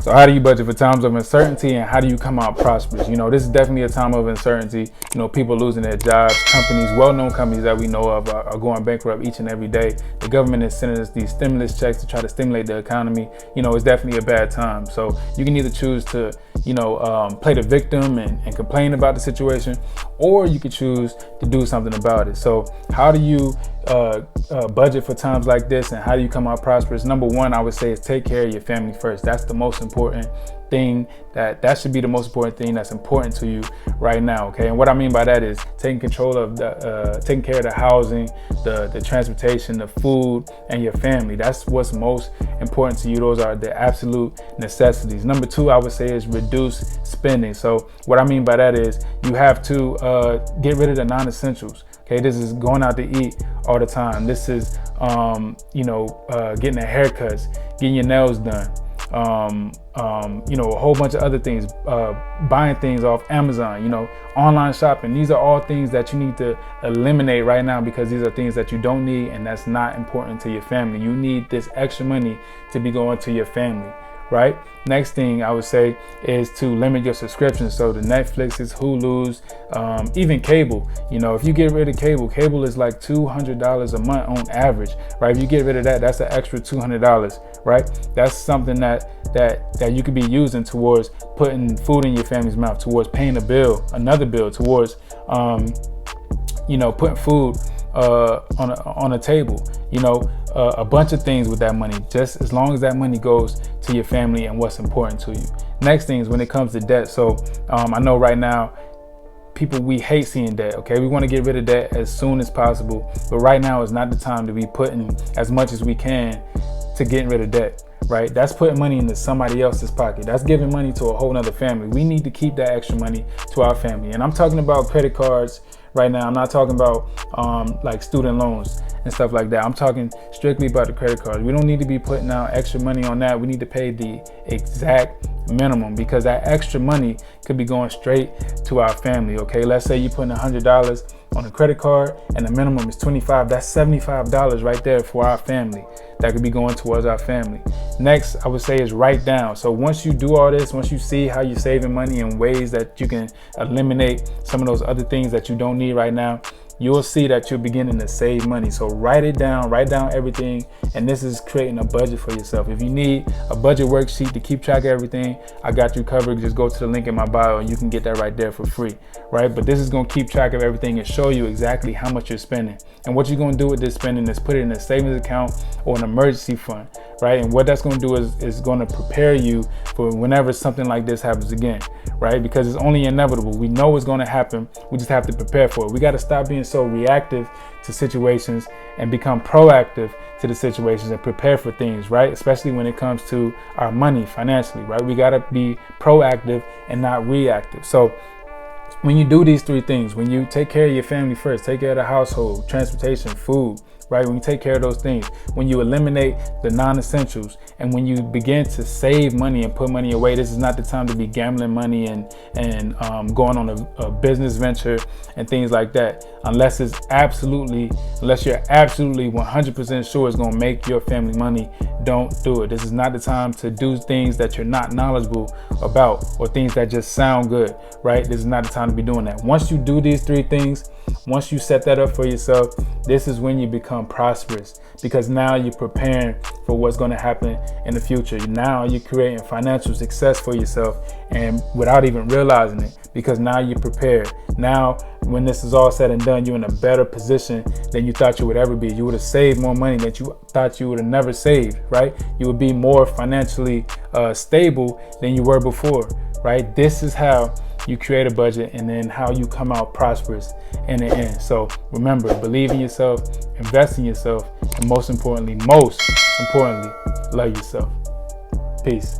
So how do you budget for times of uncertainty, and how do you come out prosperous? You know, this is definitely a time of uncertainty. You know, people losing their jobs, companies, well-known companies that we know of are going bankrupt each and every day. The government is sending us these stimulus checks to try to stimulate the economy. You know, it's definitely a bad time. So you can either choose to, play the victim and complain about the situation, or you could choose to do something about it. So how do you budget for times like this, and how do you come out prosperous? Number one, I would say, is take care of your family first. That's the most important thing. That should be the most important thing that's important to you right now. Okay, and what I mean by that is taking control of taking care of the housing, the transportation, the food, and your family. That's what's most important to you. Those are the absolute necessities. Number two, I would say, is reduce spending. So what I mean by that is you have to get rid of the non-essentials. Okay, this is going out to eat all the time. This is, getting a haircut, getting your nails done, a whole bunch of other things, buying things off Amazon, online shopping. These are all things that you need to eliminate right now, because these are things that you don't need and that's not important to your family. You need this extra money to be going to your family. Right. Next thing I would say is to limit your subscriptions. So the Netflixes, Hulu's, even cable. If you get rid of cable is like $200 a month on average. Right. If you get rid of that, that's an extra $200. Right. That's something that you could be using towards putting food in your family's mouth, towards paying another bill, towards putting food on a table. A bunch of things with that money, just as long as that money goes to your family and what's important to you. Next thing is when it comes to debt. So I know right now we hate seeing debt. Okay, we want to get rid of debt as soon as possible, but right now is not the time to be putting as much as we can to getting rid of debt. Right, that's putting money into somebody else's pocket. That's giving money to a whole nother family. We need to keep that extra money to our family. And I'm talking about credit cards right now. I'm not talking about like student loans and stuff like that. I'm talking strictly about the credit cards. We don't need to be putting out extra money on that. We need to pay the exact minimum, because that extra money could be going straight to our family. Okay, let's say you're putting $100 on a credit card and the minimum is $25. That's $75 right there for our family. That could be going towards our family. Next, I would say, is write down. So once you do all this, once you see how you're saving money in ways that you can eliminate some of those other things that you don't need right now, you'll see that you're beginning to save money. So write down everything. And this is creating a budget for yourself. If you need a budget worksheet to keep track of everything, I got you covered. Just go to the link in my bio and you can get that right there for free. Right. But this is going to keep track of everything and show you exactly how much you're spending. And what you're going to do with this spending is put it in a savings account or an emergency fund. Right. And what that's going to do is going to prepare you for whenever something like this happens again. Right. Because it's only inevitable. We know it's going to happen. We just have to prepare for it. We got to stop being so reactive to situations and become proactive to the situations and prepare for things, right? Especially when it comes to our money financially, right? We got to be proactive and not reactive. So when you do these three things, when you take care of your family first, take care of the household, transportation, food, right? When you take care of those things, when you eliminate the non-essentials, and when you begin to save money and put money away, this is not the time to be gambling money and going on a business venture and things like that, unless you're absolutely 100% sure it's going to make your family money. Don't do it. This is not the time to do things that you're not knowledgeable about or things that just sound good, right? This is not the time to be doing that. Once you do these three things, once you set that up for yourself, this is when you become prosperous, because now you're preparing for what's going to happen in the future. Now you're creating financial success for yourself, and without even realizing it, because now you're prepared. Now, when this is all said and done, you're in a better position than you thought you would ever be. You would have saved more money than you thought you would have never saved, right? You would be more financially stable than you were before, right? This is how you create a budget, and then how you come out prosperous in the end. So remember, believe in yourself, invest in yourself, and most importantly, love yourself. Peace.